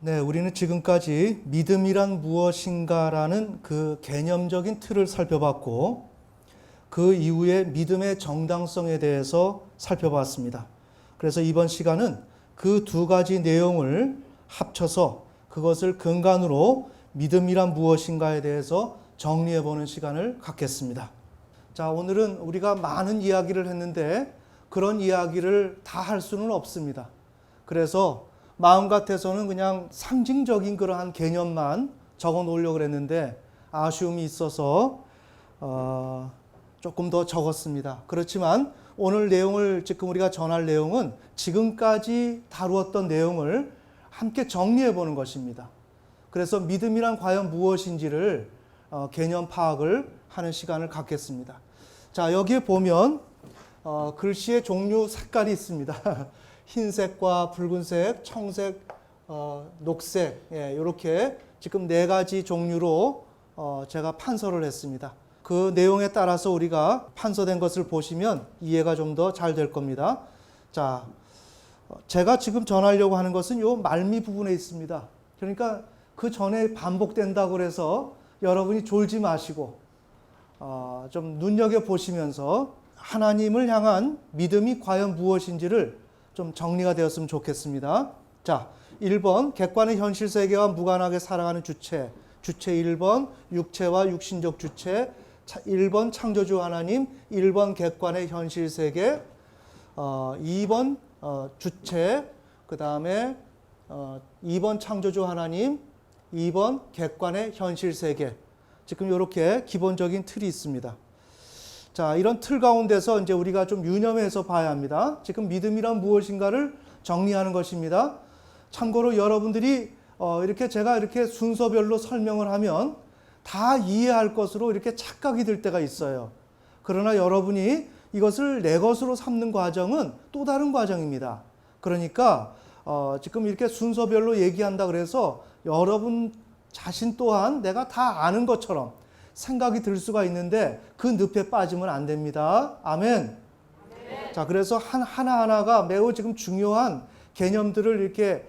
네, 우리는 지금까지 믿음이란 무엇인가라는 그 개념적인 틀을 살펴봤고 그 이후에 믿음의 정당성에 대해서 살펴봤습니다. 그래서 이번 시간은 그 두 가지 내용을 합쳐서 그것을 근간으로 믿음이란 무엇인가에 대해서 정리해보는 시간을 갖겠습니다. 자, 오늘은 우리가 많은 이야기를 했는데 그런 이야기를 다 할 수는 없습니다. 그래서 마음 같아서는 그냥 상징적인 그러한 개념만 적어 놓으려고 했는데 아쉬움이 있어서 조금 더 적었습니다. 그렇지만 오늘 내용을 지금 우리가 전할 내용은 지금까지 다루었던 내용을 함께 정리해 보는 것입니다. 그래서 믿음이란 과연 무엇인지를 개념 파악을 하는 시간을 갖겠습니다. 자, 여기에 보면 글씨의 종류 색깔이 있습니다. 흰색과 붉은색, 청색, 녹색, 이렇게 지금 네 가지 종류로 제가 판서를 했습니다. 그 내용에 따라서 우리가 판서된 것을 보시면 이해가 좀 더 잘 될 겁니다. 자, 제가 지금 전하려고 하는 것은 요 말미 부분에 있습니다. 그러니까 그 전에 반복된다고 해서 여러분이 졸지 마시고 좀 눈여겨보시면서 하나님을 향한 믿음이 과연 무엇인지를 좀 정리가 되었으면 좋겠습니다. 자, 1번 객관의 현실 세계와 무관하게 살아가는 주체 1번 육체와 육신적 주체, 1번 창조주 하나님, 1번 객관의 현실 세계, 2번 주체, 그 다음에 2번 창조주 하나님, 2번 객관의 현실 세계. 지금 이렇게 기본적인 틀이 있습니다. 자, 이런 틀 가운데서 이제 우리가 좀 유념해서 봐야 합니다. 지금 믿음이란 무엇인가를 정리하는 것입니다. 참고로 여러분들이 이렇게 제가 이렇게 순서별로 설명을 하면 다 이해할 것으로 이렇게 착각이 들 때가 있어요. 그러나 여러분이 이것을 내 것으로 삼는 과정은 또 다른 과정입니다. 그러니까 지금 이렇게 순서별로 얘기한다 그래서 여러분 자신 또한 내가 다 아는 것처럼 생각이 들 수가 있는데 그 늪에 빠지면 안 됩니다. 아멘. 자, 그래서 하나하나가 매우 지금 중요한 개념들을 이렇게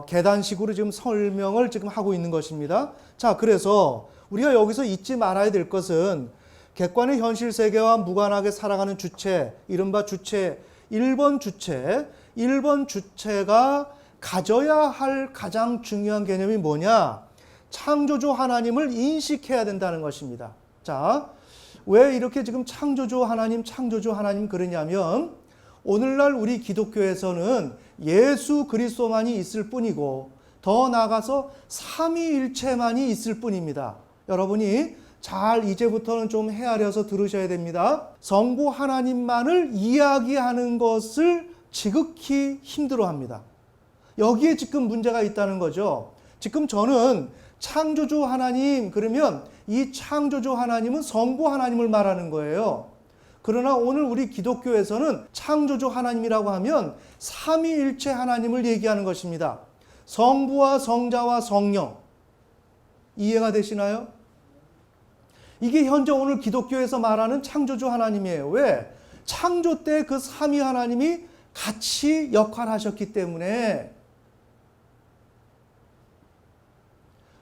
계단식으로 지금 설명을 지금 하고 있는 것입니다. 자, 그래서 우리가 여기서 잊지 말아야 될 것은 객관의 현실 세계와 무관하게 살아가는 주체, 이른바 주체, 1번 주체가 가져야 할 가장 중요한 개념이 뭐냐? 창조주 하나님을 인식해야 된다는 것입니다. 자, 왜 이렇게 지금 창조주 하나님 그러냐면 오늘날 우리 기독교에서는 예수 그리스도만이 있을 뿐이고 더 나아가서 삼위일체만이 있을 뿐입니다. 여러분이 잘 이제부터는 좀 헤아려서 들으셔야 됩니다. 성부 하나님만을 이야기하는 것을 지극히 힘들어합니다. 여기에 지금 문제가 있다는 거죠. 지금 저는 창조주 하나님 그러면 이 창조주 하나님은 성부 하나님을 말하는 거예요. 그러나 오늘 우리 기독교에서는 창조주 하나님이라고 하면 삼위일체 하나님을 얘기하는 것입니다. 성부와 성자와 성령. 이해가 되시나요? 이게 현재 오늘 기독교에서 말하는 창조주 하나님이에요. 왜? 창조 때 그 삼위 하나님이 같이 역할하셨기 때문에.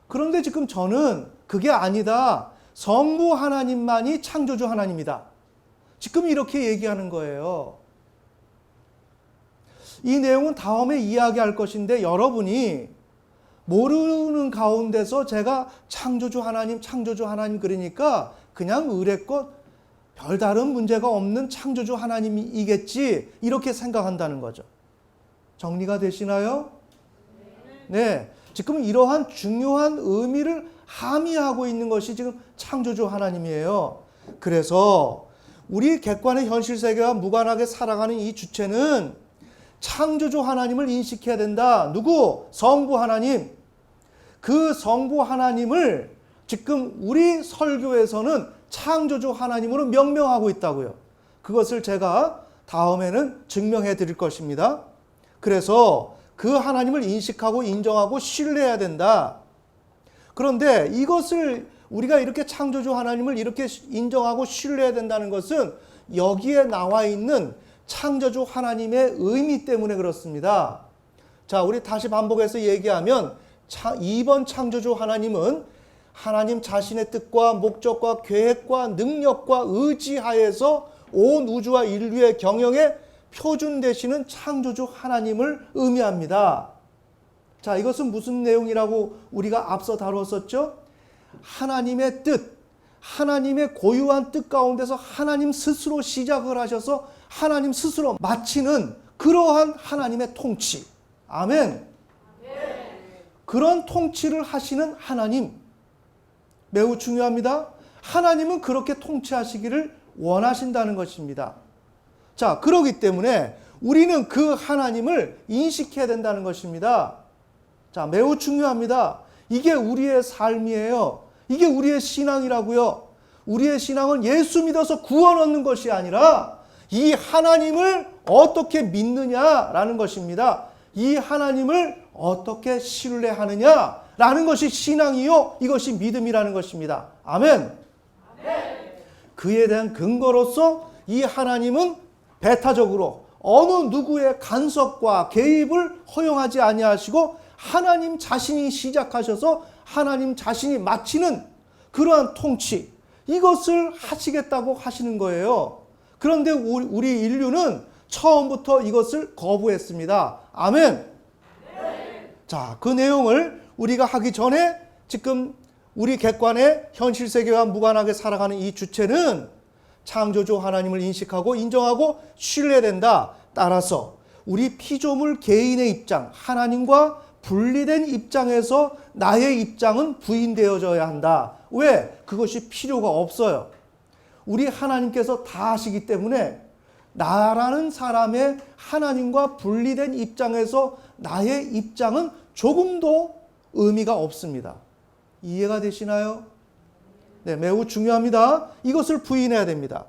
그런데 지금 저는 그게 아니다. 성부 하나님만이 창조주 하나님이다. 지금 이렇게 얘기하는 거예요. 이 내용은 다음에 이야기할 것인데 여러분이 모르는 가운데서 제가 창조주 하나님 그러니까 그냥 의례껏 별다른 문제가 없는 창조주 하나님이겠지 이렇게 생각한다는 거죠. 정리가 되시나요? 네. 지금 이러한 중요한 의미를 함의하고 있는 것이 지금 창조주 하나님이에요. 그래서 우리 객관의 현실 세계와 무관하게 살아가는 이 주체는 창조주 하나님을 인식해야 된다. 누구? 성부 하나님. 그 성부 하나님을 지금 우리 설교에서는 창조주 하나님으로 명명하고 있다고요. 그것을 제가 다음에는 증명해 드릴 것입니다. 그래서 그 하나님을 인식하고 인정하고 신뢰해야 된다. 그런데 이것을 우리가 이렇게 창조주 하나님을 이렇게 인정하고 신뢰해야 된다는 것은 여기에 나와 있는 창조주 하나님의 의미 때문에 그렇습니다. 자, 우리 다시 반복해서 얘기하면 2번 창조주 하나님은 하나님 자신의 뜻과 목적과 계획과 능력과 의지하에서 온 우주와 인류의 경영에 표준 되시는 창조주 하나님을 의미합니다. 자, 이것은 무슨 내용이라고 우리가 앞서 다뤘었죠? 하나님의 뜻, 하나님의 고유한 뜻 가운데서 하나님 스스로 시작을 하셔서 하나님 스스로 마치는 그러한 하나님의 통치. 아멘. 그런 통치를 하시는 하나님, 매우 중요합니다. 하나님은 그렇게 통치하시기를 원하신다는 것입니다. 자, 그렇기 때문에 우리는 그 하나님을 인식해야 된다는 것입니다. 자, 매우 중요합니다. 이게 우리의 삶이에요. 이게 우리의 신앙이라고요. 우리의 신앙은 예수 믿어서 구원 얻는 것이 아니라 이 하나님을 어떻게 믿느냐라는 것입니다. 이 하나님을 어떻게 신뢰하느냐라는 것이 신앙이요, 이것이 믿음이라는 것입니다. 아멘. 그에 대한 근거로서 이 하나님은 배타적으로 어느 누구의 간섭과 개입을 허용하지 아니하시고 하나님 자신이 시작하셔서 하나님 자신이 마치는 그러한 통치, 이것을 하시겠다고 하시는 거예요. 그런데 우리 인류는 처음부터 이것을 거부했습니다. 아멘. 자, 그 내용을 우리가 하기 전에 지금 우리 객관의 현실 세계와 무관하게 살아가는 이 주체는 창조주 하나님을 인식하고 인정하고 신뢰된다. 따라서 우리 피조물 개인의 입장, 하나님과 분리된 입장에서 나의 입장은 부인되어져야 한다. 왜? 그것이 필요가 없어요. 우리 하나님께서 다 하시기 때문에 나라는 사람의 하나님과 분리된 입장에서 나의 입장은 조금도 의미가 없습니다. 이해가 되시나요? 네, 매우 중요합니다. 이것을 부인해야 됩니다.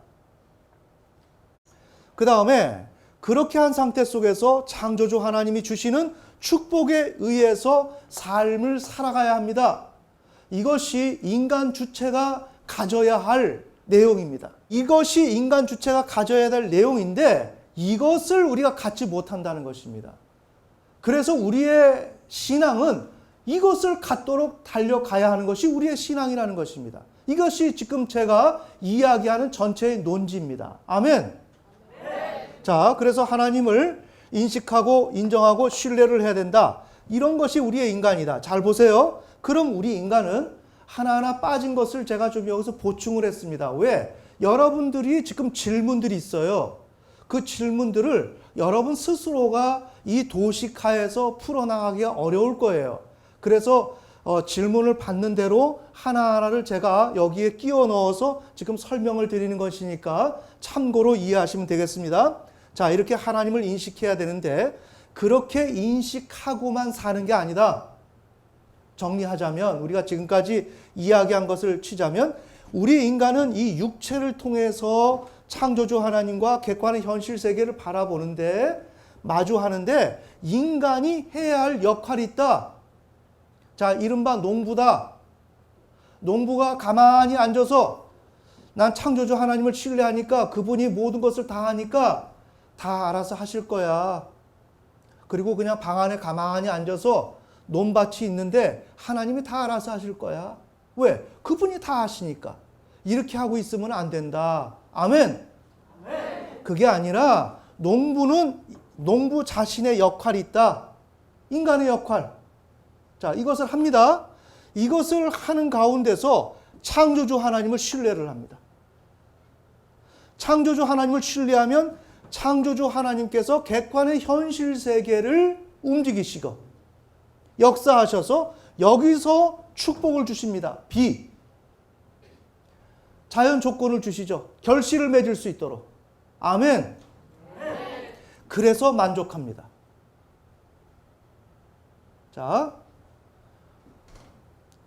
그 다음에 그렇게 한 상태 속에서 창조주 하나님이 주시는 축복에 의해서 삶을 살아가야 합니다. 이것이 인간 주체가 가져야 할 내용입니다. 이것이 인간 주체가 가져야 될 내용인데 이것을 우리가 갖지 못한다는 것입니다. 그래서 우리의 신앙은 이것을 갖도록 달려가야 하는 것이 우리의 신앙이라는 것입니다. 이것이 지금 제가 이야기하는 전체의 논지입니다. 아멘. 자, 그래서 하나님을 인식하고 인정하고 신뢰를 해야 된다. 이런 것이 우리의 인간이다. 잘 보세요. 그럼 우리 인간은 하나하나 빠진 것을 제가 좀 여기서 보충을 했습니다. 왜? 여러분들이 지금 질문들이 있어요. 그 질문들을 여러분 스스로가 이 도식하에서 풀어나가기가 어려울 거예요. 그래서 질문을 받는 대로 하나하나를 제가 여기에 끼워 넣어서 지금 설명을 드리는 것이니까 참고로 이해하시면 되겠습니다. 자, 이렇게 하나님을 인식해야 되는데 그렇게 인식하고만 사는 게 아니다. 정리하자면, 우리가 지금까지 이야기한 것을 치자면 우리 인간은 이 육체를 통해서 창조주 하나님과 객관의 현실 세계를 바라보는데 마주하는데 인간이 해야 할 역할이 있다. 자, 이른바 농부다. 농부가 가만히 앉아서 난 창조주 하나님을 신뢰하니까 그분이 모든 것을 다 하니까 다 알아서 하실 거야. 그리고 그냥 방 안에 가만히 앉아서 논밭이 있는데 하나님이 다 알아서 하실 거야. 왜? 그분이 다 하시니까. 이렇게 하고 있으면 안 된다. 아멘. 그게 아니라 농부는 농부 자신의 역할이 있다. 인간의 역할. 자, 이것을 합니다. 이것을 하는 가운데서 창조주 하나님을 신뢰를 합니다. 창조주 하나님을 신뢰하면 창조주 하나님께서 객관의 현실 세계를 움직이시고 역사하셔서 여기서 축복을 주십니다. 비. 자연 조건을 주시죠. 결실을 맺을 수 있도록. 아멘. 그래서 만족합니다. 자,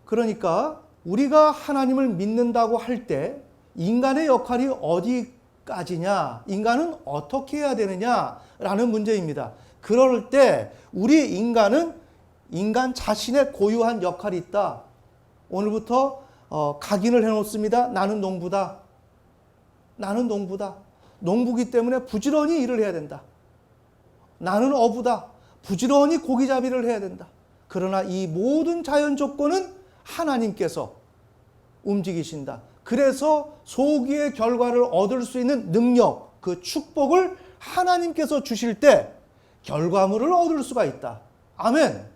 그러니까 우리가 하나님을 믿는다고 할 때 인간의 역할이 어디까지냐, 인간은 어떻게 해야 되느냐라는 문제입니다. 그럴 때 우리 인간은 인간 자신의 고유한 역할이 있다. 오늘부터 각인을 해놓습니다. 나는 농부다. 나는 농부다. 농부기 때문에 부지런히 일을 해야 된다. 나는 어부다. 부지런히 고기잡이를 해야 된다. 그러나 이 모든 자연 조건은 하나님께서 움직이신다. 그래서 소기의 결과를 얻을 수 있는 능력, 그 축복을 하나님께서 주실 때 결과물을 얻을 수가 있다. 아멘.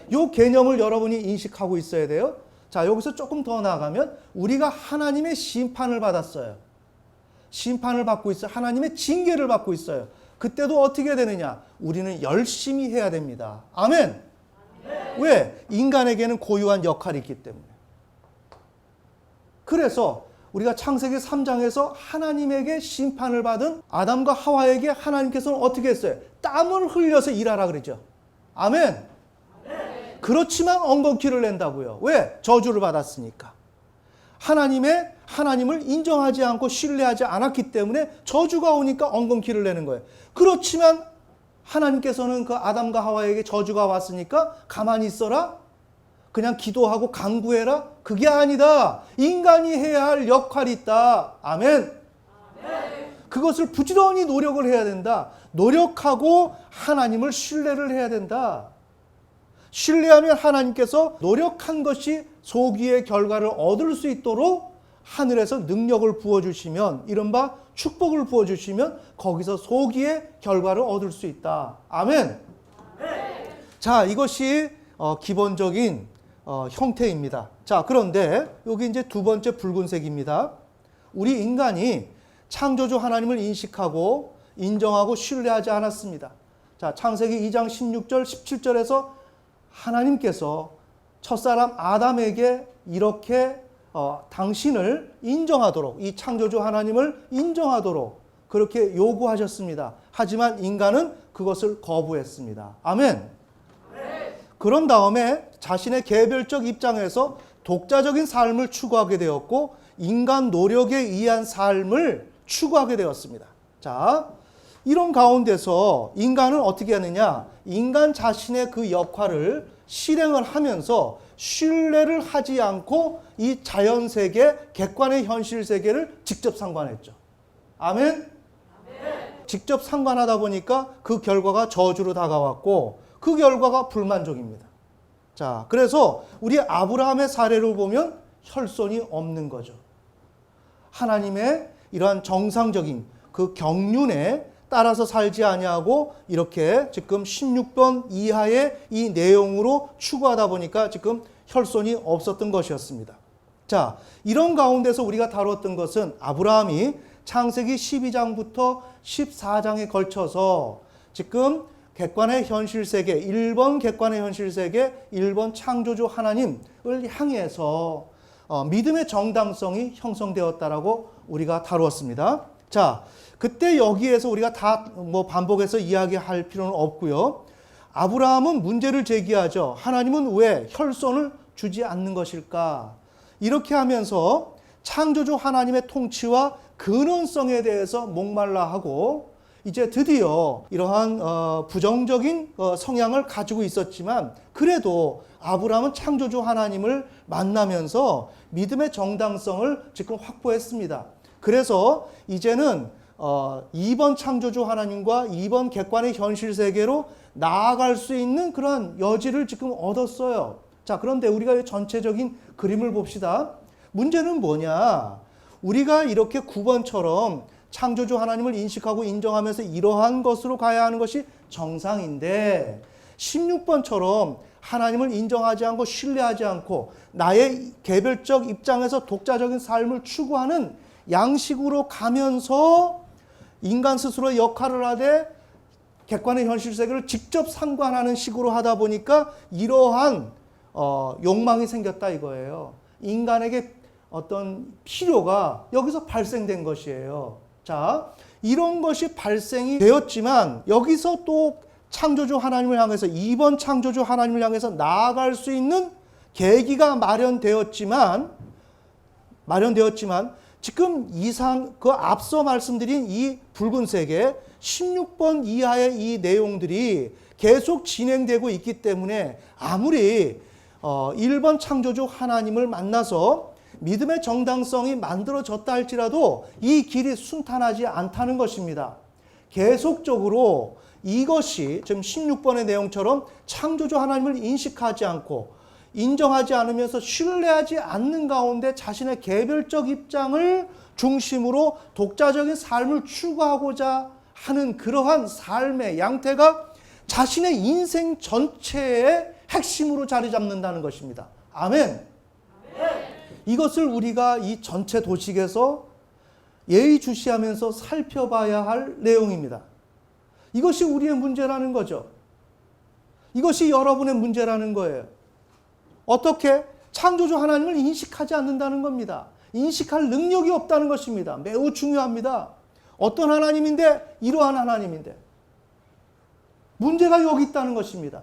이 개념을 여러분이 인식하고 있어야 돼요. 자, 여기서 조금 더 나아가면 우리가 하나님의 심판을 받았어요. 심판을 받고 있어요. 하나님의 징계를 받고 있어요. 그때도 어떻게 되느냐? 우리는 열심히 해야 됩니다. 아멘. 왜? 인간에게는 고유한 역할이 있기 때문에. 그래서 우리가 창세기 3장에서 하나님에게 심판을 받은 아담과 하와에게 하나님께서는 어떻게 했어요? 땀을 흘려서 일하라 그러죠. 아멘. 그렇지만 엉겅퀴를 낸다고요. 왜? 저주를 받았으니까. 하나님을 인정하지 않고 신뢰하지 않았기 때문에 저주가 오니까 엉겅퀴를 내는 거예요. 그렇지만 하나님께서는 그 아담과 하와에게 저주가 왔으니까 가만히 있어라? 그냥 기도하고 간구해라? 그게 아니다. 인간이 해야 할 역할이 있다. 아멘. 그것을 부지런히 노력을 해야 된다. 노력하고 하나님을 신뢰를 해야 된다. 신뢰하면 하나님께서 노력한 것이 소기의 결과를 얻을 수 있도록 하늘에서 능력을 부어주시면, 이른바 축복을 부어주시면 거기서 소기의 결과를 얻을 수 있다. 아멘. 자, 이것이 기본적인 형태입니다. 자, 그런데 여기 이제 두 번째 붉은색입니다. 우리 인간이 창조주 하나님을 인식하고 인정하고 신뢰하지 않았습니다. 자, 창세기 2장 16절 17절에서 하나님께서 첫사람 아담에게 이렇게 당신을 인정하도록, 이 창조주 하나님을 인정하도록 그렇게 요구하셨습니다. 하지만 인간은 그것을 거부했습니다. 아멘. 그런 다음에 자신의 개별적 입장에서 독자적인 삶을 추구하게 되었고 인간 노력에 의한 삶을 추구하게 되었습니다. 자, 이런 가운데서 인간은 어떻게 하느냐? 인간 자신의 그 역할을 실행을 하면서 신뢰를 하지 않고 이 자연세계, 객관의 현실 세계를 직접 상관했죠. 아멘? 직접 상관하다 보니까 그 결과가 저주로 다가왔고 그 결과가 불만족입니다. 자, 그래서 우리 아브라함의 사례를 보면 혈손이 없는 거죠. 하나님의 이러한 정상적인 그 경륜에 따라서 살지 아니하고 이렇게 지금 16번 이하의 이 내용으로 추구하다 보니까 지금 혈손이 없었던 것이었습니다. 자, 이런 가운데서 우리가 다뤘던 것은 아브라함이 창세기 12장부터 14장에 걸쳐서 지금 객관의 현실 세계, 1번 객관의 현실 세계, 1번 창조주 하나님을 향해서 믿음의 정당성이 형성되었다라고 우리가 다루었습니다. 자, 그때 여기에서 우리가 다 반복해서 이야기할 필요는 없고요. 아브라함은 문제를 제기하죠. 하나님은 왜 혈손을 주지 않는 것일까? 이렇게 하면서 창조주 하나님의 통치와 근원성에 대해서 목말라 하고 이제 드디어 이러한 부정적인 성향을 가지고 있었지만 그래도 아브라함은 창조주 하나님을 만나면서 믿음의 정당성을 지금 확보했습니다. 그래서 이제는 2번 창조주 하나님과 2번 객관의 현실 세계로 나아갈 수 있는 그런 여지를 지금 얻었어요. 자, 그런데 우리가 전체적인 그림을 봅시다. 문제는 뭐냐? 우리가 이렇게 9번처럼 창조주 하나님을 인식하고 인정하면서 이러한 것으로 가야 하는 것이 정상인데 16번처럼 하나님을 인정하지 않고 신뢰하지 않고 나의 개별적 입장에서 독자적인 삶을 추구하는 양식으로 가면서 인간 스스로 역할을 하되 객관의 현실 세계를 직접 상관하는 식으로 하다 보니까 이러한 욕망이 생겼다 이거예요. 인간에게 어떤 필요가 여기서 발생된 것이에요. 자, 이런 것이 발생이 되었지만 여기서 또 창조주 하나님을 향해서 2번 창조주 하나님을 향해서 나아갈 수 있는 계기가 마련되었지만 지금 그 앞서 말씀드린 이 붉은색의 16번 이하의 이 내용들이 계속 진행되고 있기 때문에 아무리 1번 창조주 하나님을 만나서 믿음의 정당성이 만들어졌다 할지라도 이 길이 순탄하지 않다는 것입니다. 계속적으로 이것이 지금 16번의 내용처럼 창조주 하나님을 인식하지 않고 인정하지 않으면서 신뢰하지 않는 가운데 자신의 개별적 입장을 중심으로 독자적인 삶을 추구하고자 하는 그러한 삶의 양태가 자신의 인생 전체의 핵심으로 자리 잡는다는 것입니다. 아멘. 이것을 우리가 이 전체 도식에서 예의주시하면서 살펴봐야 할 내용입니다. 이것이 우리의 문제라는 거죠. 이것이 여러분의 문제라는 거예요. 어떻게? 창조주 하나님을 인식하지 않는다는 겁니다. 인식할 능력이 없다는 것입니다. 매우 중요합니다. 어떤 하나님인데? 이러한 하나님인데. 문제가 여기 있다는 것입니다.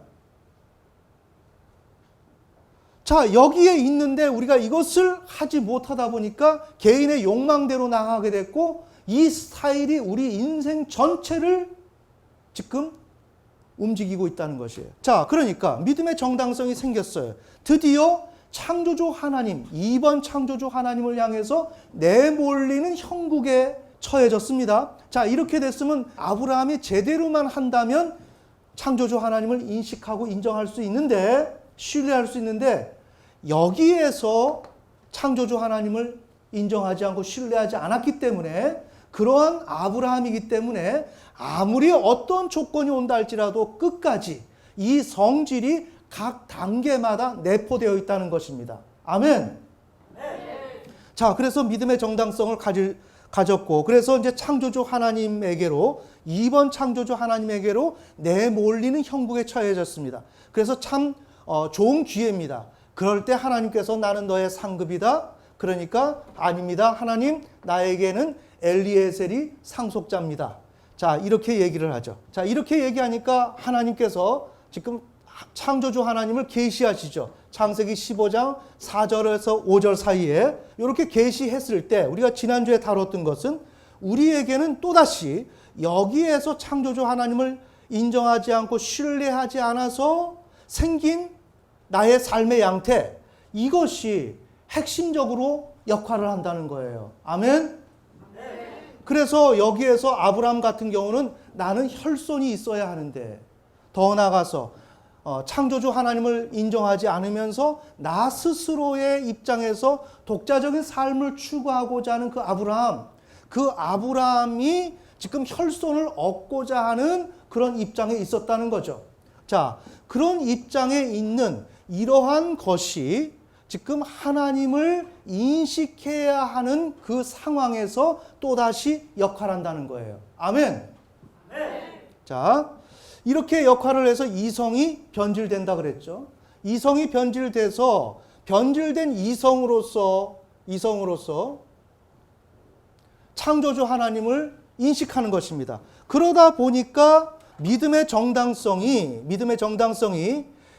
자, 여기에 있는데 우리가 이것을 하지 못하다 보니까 개인의 욕망대로 나가게 됐고 이 스타일이 우리 인생 전체를 지금 움직이고 있다는 것이에요. 자, 그러니까 믿음의 정당성이 생겼어요. 드디어 창조주 하나님, 2번 창조주 하나님을 향해서 내몰리는 형국에 처해졌습니다. 자, 이렇게 됐으면 아브라함이 제대로만 한다면 창조주 하나님을 인식하고 인정할 수 있는데, 신뢰할 수 있는데, 여기에서 창조주 하나님을 인정하지 않고 신뢰하지 않았기 때문에, 그러한 아브라함이기 때문에 아무리 어떤 조건이 온다 할지라도 끝까지 이 성질이 각 단계마다 내포되어 있다는 것입니다. 아멘. 자, 그래서 믿음의 정당성을 가졌고, 그래서 이제 창조주 하나님에게로, 2번 창조주 하나님에게로 내몰리는 형국에 처해졌습니다. 그래서 참 좋은 기회입니다. 그럴 때 하나님께서 나는 너의 상급이다. 그러니까 아닙니다. 하나님, 나에게는 엘리에셀이 상속자입니다. 자, 이렇게 얘기를 하죠. 자, 이렇게 얘기하니까 하나님께서 지금 창조주 하나님을 계시하시죠. 창세기 15장 4절에서 5절 사이에 이렇게 계시했을 때 우리가 지난주에 다뤘던 것은 우리에게는 또다시 여기에서 창조주 하나님을 인정하지 않고 신뢰하지 않아서 생긴 나의 삶의 양태, 이것이 핵심적으로 역할을 한다는 거예요. 아멘? 그래서 여기에서 아브라함 같은 경우는 나는 혈손이 있어야 하는데, 더 나아가서 창조주 하나님을 인정하지 않으면서 나 스스로의 입장에서 독자적인 삶을 추구하고자 하는 그 아브라함이 지금 혈손을 얻고자 하는 그런 입장에 있었다는 거죠. 자, 그런 입장에 있는 이러한 것이 지금 하나님을 인식해야 하는 그 상황에서 또다시 역할한다는 거예요. 아멘. 자, 이렇게 역할을 해서 이성이 변질된다 그랬죠. 이성이 변질돼서 변질된 이성으로서 창조주 하나님을 인식하는 것입니다. 그러다 보니까 믿음의 정당성이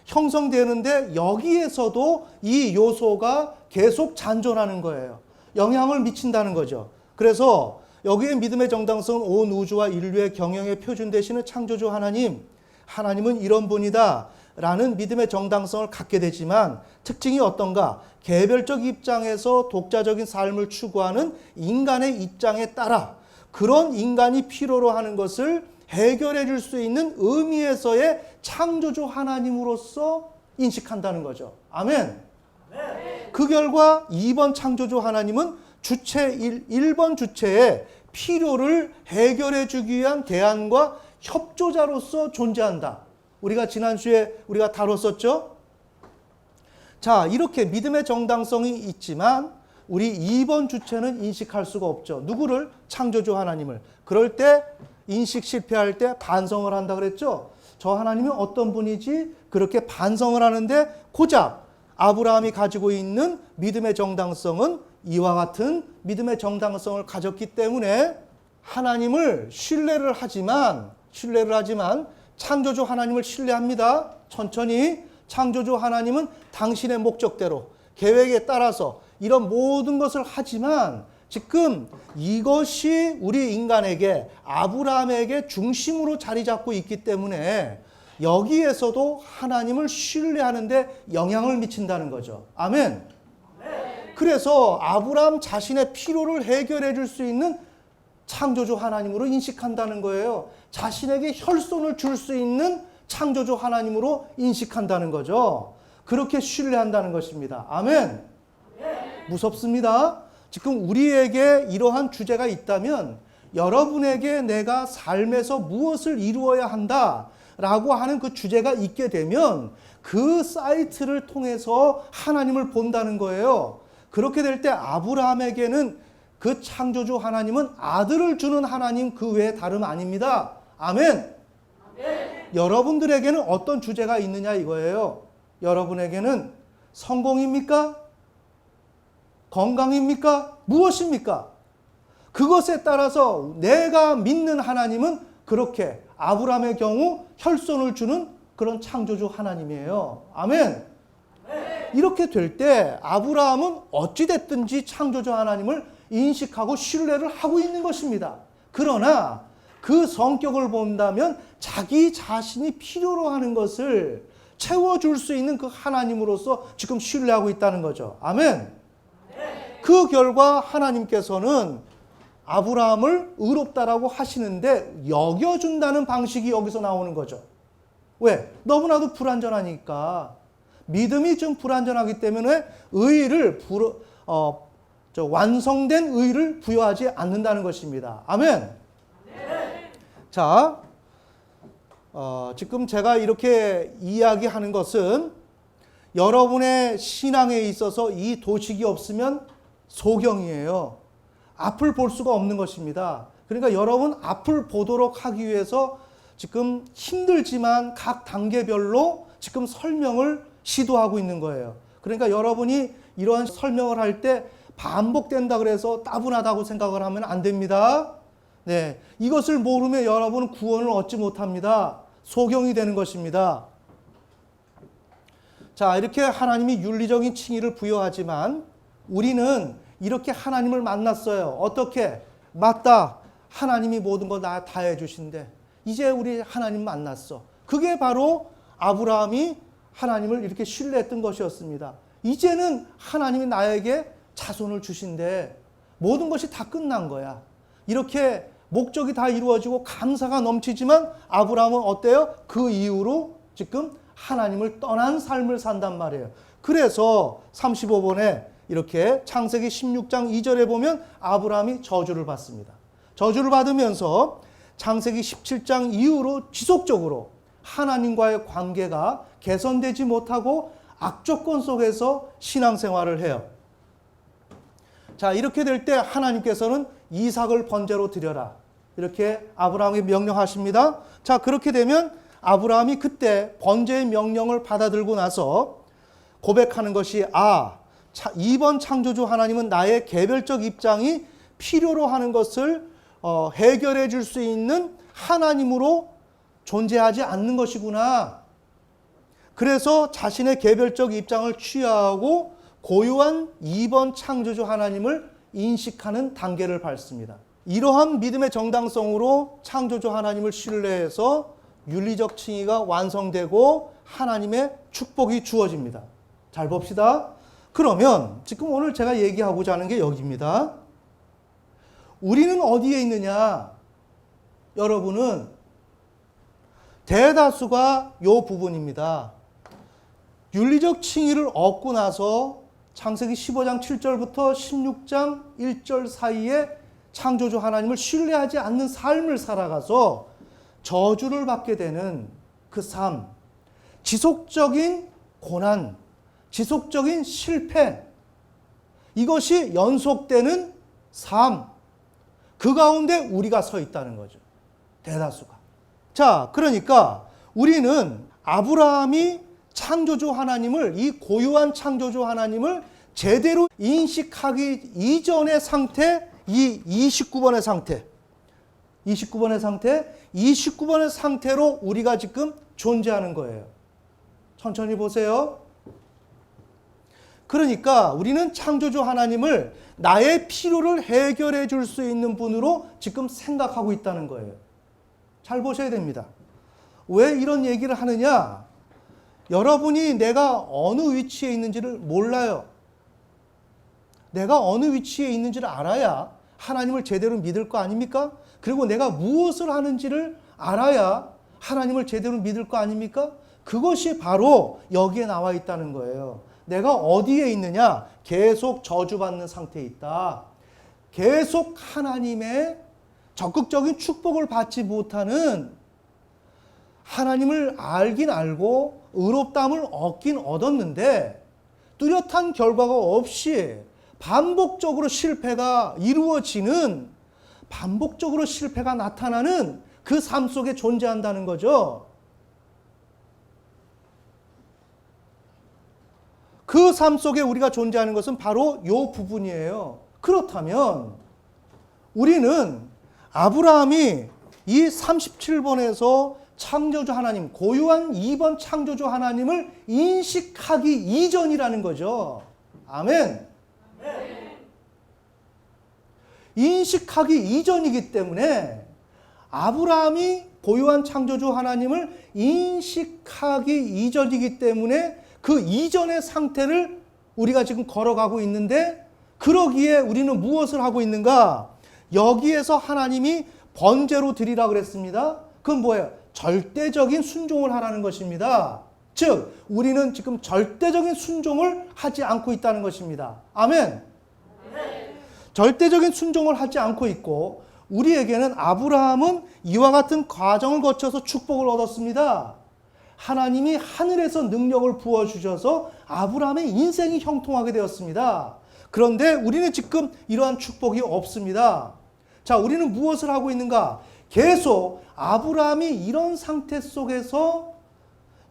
형성되는데 여기에서도 이 요소가 계속 잔존하는 거예요. 영향을 미친다는 거죠. 그래서 여기에 믿음의 정당성은 온 우주와 인류의 경영의 표준 되시는 창조주 하나님은 이런 분이다 라는 믿음의 정당성을 갖게 되지만 특징이 어떤가? 개별적 입장에서 독자적인 삶을 추구하는 인간의 입장에 따라 그런 인간이 필요로 하는 것을 해결해 줄 수 있는 의미에서의 창조주 하나님으로서 인식한다는 거죠. 아멘. 그 결과 2번 창조주 하나님은 1번 주체의 필요를 해결해 주기 위한 대안과 협조자로서 존재한다. 우리가 지난주에 우리가 다뤘었죠? 자, 이렇게 믿음의 정당성이 있지만 우리 2번 주체는 인식할 수가 없죠. 누구를? 창조주 하나님을. 그럴 때 인식 실패할 때 반성을 한다 그랬죠? 저 하나님이 어떤 분이지? 그렇게 반성을 하는데 고작 아브라함이 가지고 있는 믿음의 정당성은 이와 같은 믿음의 정당성을 가졌기 때문에 하나님을 신뢰를 하지만 창조주 하나님을 신뢰합니다. 천천히. 창조주 하나님은 당신의 목적대로 계획에 따라서 이런 모든 것을 하지만 지금 이것이 우리 인간에게 아브라함에게 중심으로 자리 잡고 있기 때문에 여기에서도 하나님을 신뢰하는데 영향을 미친다는 거죠. 아멘. 그래서 아브라함 자신의 필요를 해결해 줄 수 있는 창조주 하나님으로 인식한다는 거예요. 자신에게 혈손을 줄 수 있는 창조주 하나님으로 인식한다는 거죠. 그렇게 신뢰한다는 것입니다. 아멘. 무섭습니다. 지금 우리에게 이러한 주제가 있다면 여러분에게 내가 삶에서 무엇을 이루어야 한다라고 하는 그 주제가 있게 되면 그 사이트를 통해서 하나님을 본다는 거예요. 그렇게 될 때 아브라함에게는 그 창조주 하나님은 아들을 주는 하나님 그 외에 다름 아닙니다. 아멘. 여러분들에게는 어떤 주제가 있느냐 이거예요. 여러분에게는 성공입니까? 건강입니까? 무엇입니까? 그것에 따라서 내가 믿는 하나님은 그렇게 아브라함의 경우 혈손을 주는 그런 창조주 하나님이에요. 아멘. 이렇게 될 때 아브라함은 어찌됐든지 창조주 하나님을 인식하고 신뢰를 하고 있는 것입니다. 그러나 그 성격을 본다면 자기 자신이 필요로 하는 것을 채워줄 수 있는 그 하나님으로서 지금 신뢰하고 있다는 거죠. 아멘. 그 결과 하나님께서는 아브라함을 의롭다라고 하시는데 여겨준다는 방식이 여기서 나오는 거죠. 왜? 너무나도 불완전하니까. 믿음이 좀 불완전하기 때문에 완성된 의를 부여하지 않는다는 것입니다. 아멘. 자, 지금 제가 이렇게 이야기하는 것은 여러분의 신앙에 있어서 이 도식이 없으면 소경이에요. 앞을 볼 수가 없는 것입니다. 그러니까 여러분 앞을 보도록 하기 위해서 지금 힘들지만 각 단계별로 지금 설명을 시도하고 있는 거예요. 그러니까 여러분이 이러한 설명을 할 때 반복된다 그래서 따분하다고 생각을 하면 안 됩니다. 네, 이것을 모르면 여러분은 구원을 얻지 못합니다. 소경이 되는 것입니다. 자, 이렇게 하나님이 윤리적인 칭의를 부여하지만 우리는 이렇게 하나님을 만났어요. 어떻게? 맞다. 하나님이 모든 거 다 해주신대. 이제 우리 하나님 만났어. 그게 바로 아브라함이 하나님을 이렇게 신뢰했던 것이었습니다. 이제는 하나님이 나에게 자손을 주신대. 모든 것이 다 끝난 거야. 이렇게 목적이 다 이루어지고 감사가 넘치지만 아브라함은 어때요? 그 이후로 지금 하나님을 떠난 삶을 산단 말이에요. 그래서 35번에 이렇게 창세기 16장 2절에 보면 아브라함이 저주를 받습니다. 저주를 받으면서 창세기 17장 이후로 지속적으로 하나님과의 관계가 개선되지 못하고 악조건 속에서 신앙생활을 해요. 자, 이렇게 될 때 하나님께서는 이삭을 번제로 드려라. 이렇게 아브라함에게 명령하십니다. 자, 그렇게 되면 아브라함이 그때 번제의 명령을 받아들고 나서 고백하는 것이 이번 창조주 하나님은 나의 개별적 입장이 필요로 하는 것을 해결해 줄 수 있는 하나님으로 존재하지 않는 것이구나. 그래서 자신의 개별적 입장을 취하고 고유한 이번 창조주 하나님을 인식하는 단계를 밟습니다. 이러한 믿음의 정당성으로 창조주 하나님을 신뢰해서 윤리적 칭의가 완성되고 하나님의 축복이 주어집니다. 잘 봅시다. 그러면 지금 오늘 제가 얘기하고자 하는 게 여기입니다. 우리는 어디에 있느냐? 여러분은 대다수가 이 부분입니다. 윤리적 칭의를 얻고 나서 창세기 15장 7절부터 16장 1절 사이에 창조주 하나님을 신뢰하지 않는 삶을 살아가서 저주를 받게 되는 그 삶, 지속적인 고난, 지속적인 실패, 이것이 연속되는 삶, 그 가운데 우리가 서 있다는 거죠. 대다수가. 자, 그러니까 우리는 아브라함이 창조주 하나님을, 이 고유한 창조주 하나님을 제대로 인식하기 이전의 상태, 이 29번의 상태, 29번의 상태로 우리가 지금 존재하는 거예요. 천천히 보세요. 그러니까 우리는 창조주 하나님을 나의 필요를 해결해 줄 수 있는 분으로 지금 생각하고 있다는 거예요. 잘 보셔야 됩니다. 왜 이런 얘기를 하느냐? 여러분이 내가 어느 위치에 있는지를 몰라요. 내가 어느 위치에 있는지를 알아야 하나님을 제대로 믿을 거 아닙니까? 그리고 내가 무엇을 하는지를 알아야 하나님을 제대로 믿을 거 아닙니까? 그것이 바로 여기에 나와 있다는 거예요. 내가 어디에 있느냐? 계속 저주받는 상태에 있다. 계속 하나님의 적극적인 축복을 받지 못하는, 하나님을 알긴 알고 의롭다함을 얻긴 얻었는데 뚜렷한 결과가 없이 반복적으로 실패가 이루어지는, 반복적으로 실패가 나타나는 그 삶 속에 존재한다는 거죠. 그 삶 속에 우리가 존재하는 것은 바로 이 부분이에요. 그렇다면 우리는 아브라함이 이 37번에서 창조주 하나님, 고유한 2번 창조주 하나님을 인식하기 이전이라는 거죠. 아멘. 인식하기 이전이기 때문에, 아브라함이 고유한 창조주 하나님을 인식하기 이전이기 때문에 그 이전의 상태를 우리가 지금 걸어가고 있는데, 그러기에 우리는 무엇을 하고 있는가? 여기에서 하나님이 번제로 드리라 그랬습니다. 그건 뭐예요? 절대적인 순종을 하라는 것입니다. 즉, 우리는 지금 절대적인 순종을 하지 않고 있다는 것입니다. 아멘. 절대적인 순종을 하지 않고 있고, 우리에게는, 아브라함은 이와 같은 과정을 거쳐서 축복을 얻었습니다. 하나님이 하늘에서 능력을 부어주셔서 아브라함의 인생이 형통하게 되었습니다. 그런데 우리는 지금 이러한 축복이 없습니다. 자, 우리는 무엇을 하고 있는가? 계속 아브라함이 이런 상태 속에서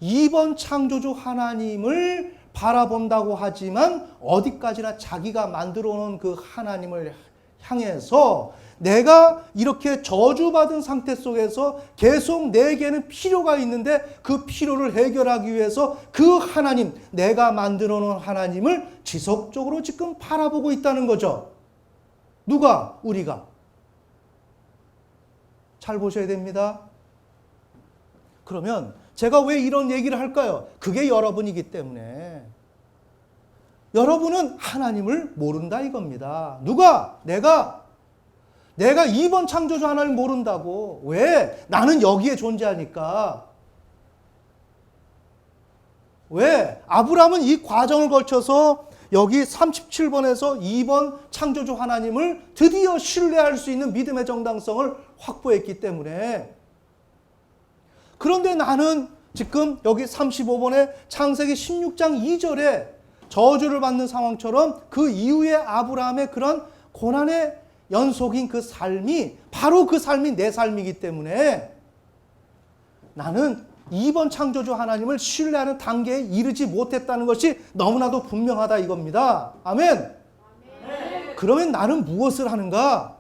2번 창조주 하나님을 바라본다고 하지만 어디까지나 자기가 만들어 놓은 그 하나님을 향해서, 내가 이렇게 저주받은 상태 속에서 계속 내게는 필요가 있는데 그 필요를 해결하기 위해서 그 하나님, 내가 만들어 놓은 하나님을 지속적으로 지금 바라보고 있다는 거죠. 누가? 우리가. 잘 보셔야 됩니다. 그러면 제가 왜 이런 얘기를 할까요? 그게 여러분이기 때문에. 여러분은 하나님을 모른다 이겁니다. 누가? 내가 2번 창조주 하나님을 모른다고. 왜? 나는 여기에 존재하니까. 왜? 아브라함은 이 과정을 거쳐서 여기 37번에서 2번 창조주 하나님을 드디어 신뢰할 수 있는 믿음의 정당성을 확보했기 때문에. 그런데 나는 지금 여기 35번에 창세기 16장 2절에 저주를 받는 상황처럼 그 이후에 아브라함의 그런 고난의 연속인 그 삶이 바로 그 삶이 내 삶이기 때문에 나는 2번 창조주 하나님을 신뢰하는 단계에 이르지 못했다는 것이 너무나도 분명하다 이겁니다. 아멘. 그러면 나는 무엇을 하는가?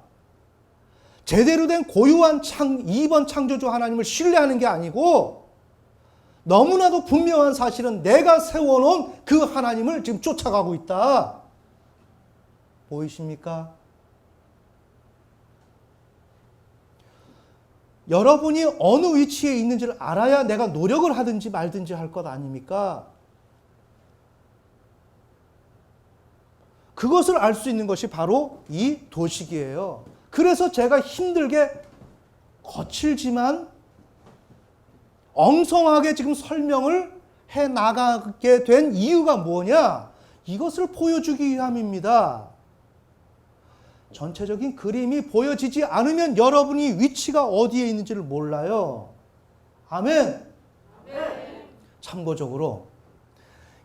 제대로 된 고유한 2번 창조주 하나님을 신뢰하는 게 아니고, 너무나도 분명한 사실은 내가 세워놓은 그 하나님을 지금 쫓아가고 있다. 보이십니까? 여러분이 어느 위치에 있는지를 알아야 내가 노력을 하든지 말든지 할 것 아닙니까? 그것을 알 수 있는 것이 바로 이 도식이에요. 그래서 제가 힘들게 거칠지만 엉성하게 지금 설명을 해 나가게 된 이유가 뭐냐? 이것을 보여주기 위함입니다. 전체적인 그림이 보여지지 않으면 여러분이 위치가 어디에 있는지를 몰라요. 아멘. 참고적으로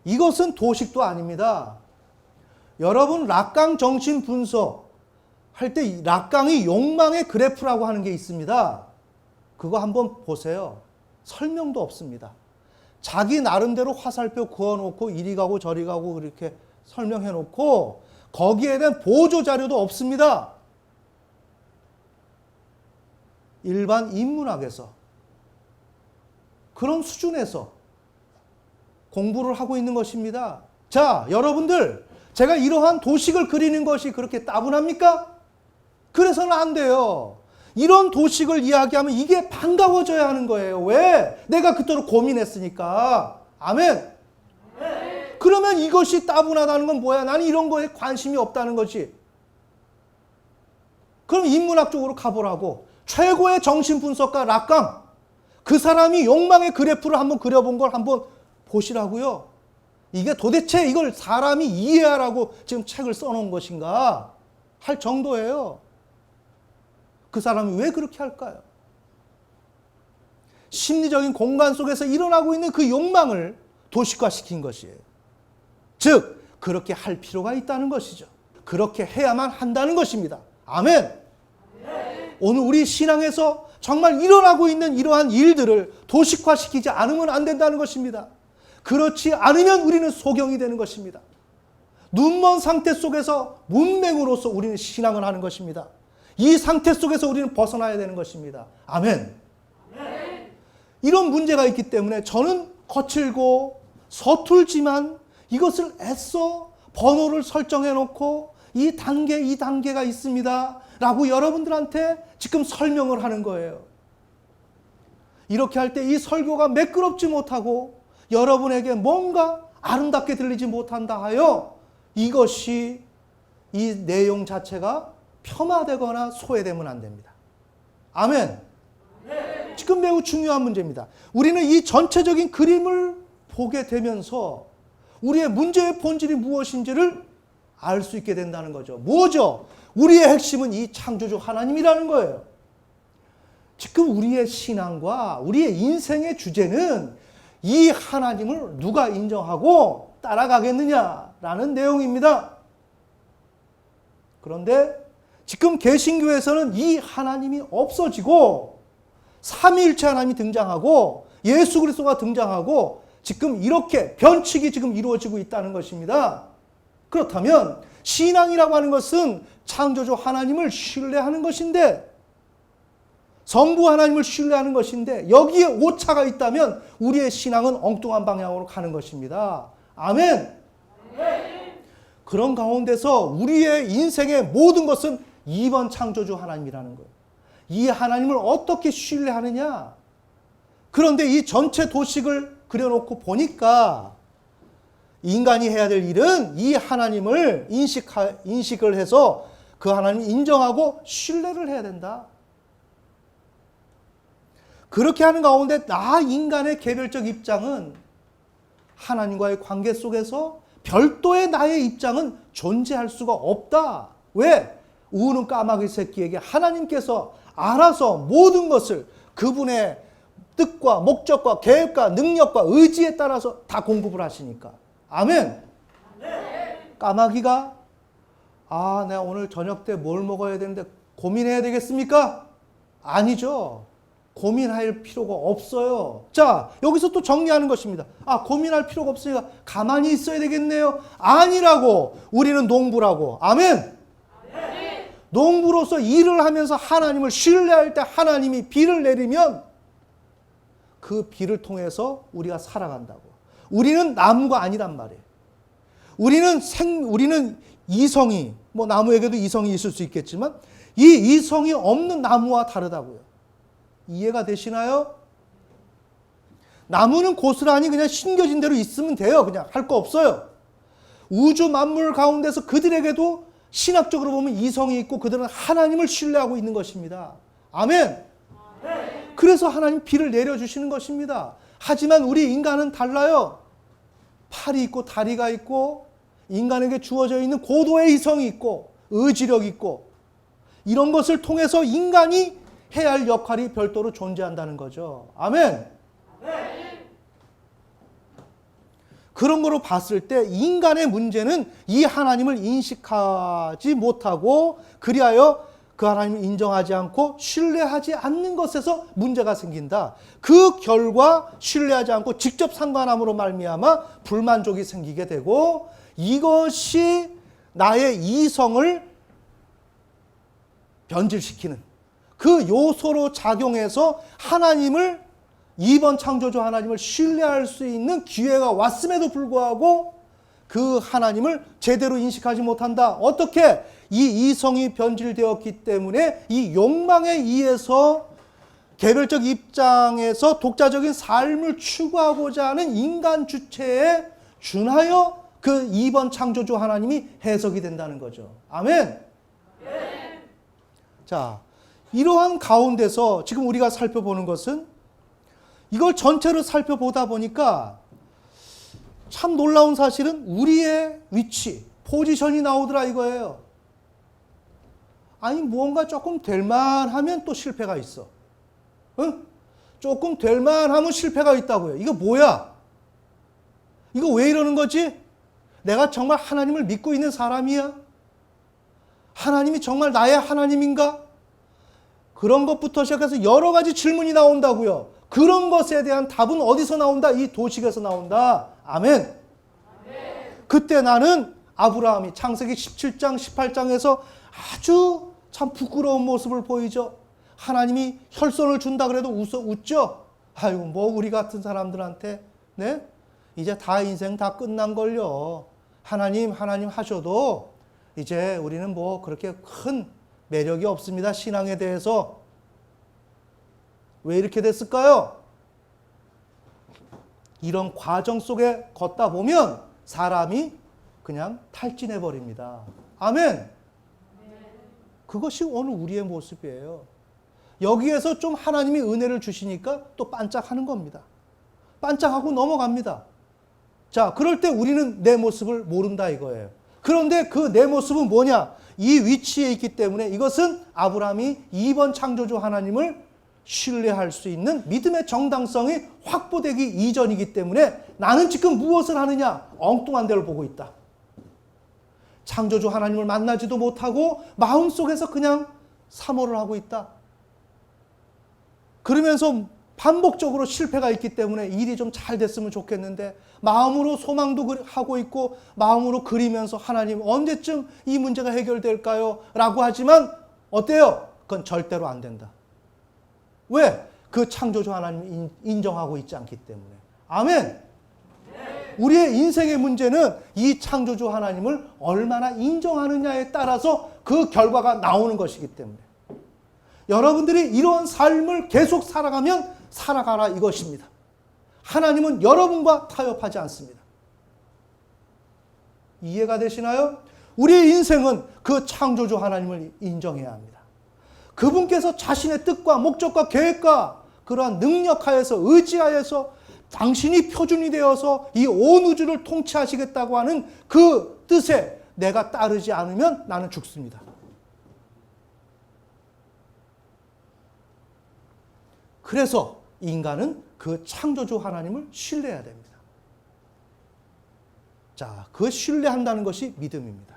이것은 도식도 아닙니다. 여러분 락강 정신 분석 할 때 락강이 욕망의 그래프라고 하는 게 있습니다. 그거 한번 보세요. 설명도 없습니다. 자기 나름대로 화살표 그어놓고 이리 가고 저리 가고 그렇게 설명해놓고 거기에 대한 보조 자료도 없습니다. 일반 인문학에서 그런 수준에서 공부를 하고 있는 것입니다. 자, 여러분들, 제가 이러한 도식을 그리는 것이 그렇게 따분합니까? 그래서는 안 돼요. 이런 도식을 이야기하면 이게 반가워져야 하는 거예요. 왜? 내가 그토록 고민했으니까. 아멘. 그러면 이것이 따분하다는 건 뭐야? 나는 이런 거에 관심이 없다는 거지. 그럼 인문학적으로 가보라고. 최고의 정신분석가 락강, 그 사람이 욕망의 그래프를 한번 그려본 걸 한번 보시라고요. 이게 도대체 이걸 사람이 이해하라고 지금 책을 써놓은 것인가 할 정도예요. 그 사람이 왜 그렇게 할까요? 심리적인 공간 속에서 일어나고 있는 그 욕망을 도식화시킨 것이에요. 즉, 그렇게 할 필요가 있다는 것이죠. 그렇게 해야만 한다는 것입니다. 아멘. 오늘 우리 신앙에서 정말 일어나고 있는 이러한 일들을 도식화시키지 않으면 안 된다는 것입니다. 그렇지 않으면 우리는 소경이 되는 것입니다. 눈먼 상태 속에서 문맹으로서 우리는 신앙을 하는 것입니다. 이 상태 속에서 우리는 벗어나야 되는 것입니다. 아멘. 이런 문제가 있기 때문에 저는 거칠고 서툴지만 이것을 애써 번호를 설정해 놓고 이 단계가 있습니다 라고 여러분들한테 지금 설명을 하는 거예요. 이렇게 할 때 이 설교가 매끄럽지 못하고 여러분에게 뭔가 아름답게 들리지 못한다 하여 이것이 이 내용 자체가 폄하되거나 소외되면 안 됩니다. 아멘. 지금 매우 중요한 문제입니다. 우리는 이 전체적인 그림을 보게 되면서 우리의 문제의 본질이 무엇인지를 알 수 있게 된다는 거죠. 뭐죠? 우리의 핵심은 이 창조주 하나님이라는 거예요. 지금 우리의 신앙과 우리의 인생의 주제는 이 하나님을 누가 인정하고 따라가겠느냐라는 내용입니다. 그런데 지금 개신교에서는 이 하나님이 없어지고 삼위일체 하나님이 등장하고 예수 그리스도가 등장하고 지금 이렇게 변칙이 지금 이루어지고 있다는 것입니다. 그렇다면 신앙이라고 하는 것은 창조주 하나님을 신뢰하는 것인데, 성부 하나님을 신뢰하는 것인데 여기에 오차가 있다면 우리의 신앙은 엉뚱한 방향으로 가는 것입니다. 아멘. 그런 가운데서 우리의 인생의 모든 것은 2번 창조주 하나님이라는 거예요. 이 하나님을 어떻게 신뢰하느냐. 그런데 이 전체 도식을 그려놓고 보니까 인간이 해야 될 일은 이 하나님을 인식을 해서 그 하나님을 인정하고 신뢰를 해야 된다. 그렇게 하는 가운데 나 인간의 개별적 입장은 하나님과의 관계 속에서 별도의 나의 입장은 존재할 수가 없다. 왜? 우는 까마귀 새끼에게 하나님께서 알아서 모든 것을 그분의 뜻과 목적과 계획과 능력과 의지에 따라서 다 공급을 하시니까. 아멘. 까마귀가 내가 오늘 저녁 때 뭘 먹어야 되는데 고민해야 되겠습니까? 아니죠. 고민할 필요가 없어요. 자, 여기서 또 정리하는 것입니다. 고민할 필요가 없으니까 가만히 있어야 되겠네요. 아니라고. 우리는 농부라고. 아멘. 농부로서 일을 하면서 하나님을 신뢰할 때 하나님이 비를 내리면 그 비를 통해서 우리가 살아간다고. 우리는 나무가 아니란 말이에요. 우리는 이성이, 나무에게도 이성이 있을 수 있겠지만 이 이성이 없는 나무와 다르다고요. 이해가 되시나요? 나무는 고스란히 그냥 심겨진 대로 있으면 돼요. 그냥 할 거 없어요. 우주 만물 가운데서 그들에게도 신학적으로 보면 이성이 있고 그들은 하나님을 신뢰하고 있는 것입니다. 아멘. 그래서 하나님 비를 내려주시는 것입니다. 하지만 우리 인간은 달라요. 팔이 있고 다리가 있고 인간에게 주어져 있는 고도의 이성이 있고 의지력이 있고 이런 것을 통해서 인간이 해야 할 역할이 별도로 존재한다는 거죠. 아멘. 그런 거로 봤을 때 인간의 문제는 이 하나님을 인식하지 못하고 그리하여 그 하나님을 인정하지 않고 신뢰하지 않는 것에서 문제가 생긴다. 그 결과 신뢰하지 않고 직접 상관함으로 말미암아 불만족이 생기게 되고 이것이 나의 이성을 변질시키는 그 요소로 작용해서 하나님을 2번 창조주 하나님을 신뢰할 수 있는 기회가 왔음에도 불구하고 그 하나님을 제대로 인식하지 못한다. 어떻게? 이 이성이 변질되었기 때문에 이 욕망에 의해서 개별적 입장에서 독자적인 삶을 추구하고자 하는 인간 주체에 준하여 그 2번 창조주 하나님이 해석이 된다는 거죠. 아멘. 네. 자, 이러한 가운데서 지금 우리가 살펴보는 것은 이걸 전체를 살펴보다 보니까 참 놀라운 사실은 우리의 위치, 포지션이 나오더라 이거예요. 아니 무언가 조금 될만하면 또 실패가 있어. 응? 조금 될만하면 실패가 있다고요. 이거 뭐야? 이거 왜 이러는 거지? 내가 정말 하나님을 믿고 있는 사람이야? 하나님이 정말 나의 하나님인가? 그런 것부터 시작해서 여러 가지 질문이 나온다고요. 그런 것에 대한 답은 어디서 나온다? 이 도식에서 나온다. 아멘. 그때 나는 아브라함이 창세기 17장, 18장에서 아주 참 부끄러운 모습을 보이죠. 하나님이 혈손을 준다 그래도 웃죠. 아이고 뭐 우리 같은 사람들한테 네? 이제 다 인생 다 끝난걸요. 하나님 하셔도 이제 우리는 뭐 그렇게 큰 매력이 없습니다. 신앙에 대해서. 왜 이렇게 됐을까요? 이런 과정 속에 걷다 보면 사람이 그냥 탈진해 버립니다. 아멘. 그것이 오늘 우리의 모습이에요. 여기에서 좀 하나님이 은혜를 주시니까 또 반짝하는 겁니다. 반짝하고 넘어갑니다. 자, 그럴 때 우리는 내 모습을 모른다 이거예요. 그런데 그 내 모습은 뭐냐? 이 위치에 있기 때문에 이것은 아브라함이 2번 창조주 하나님을 신뢰할 수 있는 믿음의 정당성이 확보되기 이전이기 때문에 나는 지금 무엇을 하느냐? 엉뚱한 데를 보고 있다. 창조주 하나님을 만나지도 못하고 마음속에서 그냥 사모를 하고 있다. 그러면서 반복적으로 실패가 있기 때문에 일이 좀 잘 됐으면 좋겠는데 마음으로 소망도 하고 있고 마음으로 그리면서 하나님 언제쯤 이 문제가 해결될까요? 라고 하지만 어때요? 그건 절대로 안 된다. 왜? 그 창조주 하나님을 인정하고 있지 않기 때문에. 아멘. 우리의 인생의 문제는 이 창조주 하나님을 얼마나 인정하느냐에 따라서 그 결과가 나오는 것이기 때문에 여러분들이 이런 삶을 계속 살아가면 살아가라 이것입니다. 하나님은 여러분과 타협하지 않습니다. 이해가 되시나요? 우리의 인생은 그 창조주 하나님을 인정해야 합니다. 그분께서 자신의 뜻과 목적과 계획과 그러한 능력하에서 의지하에서 당신이 표준이 되어서 이 온 우주를 통치하시겠다고 하는 그 뜻에 내가 따르지 않으면 나는 죽습니다. 그래서 인간은 그 창조주 하나님을 신뢰해야 됩니다. 자, 그 신뢰한다는 것이 믿음입니다.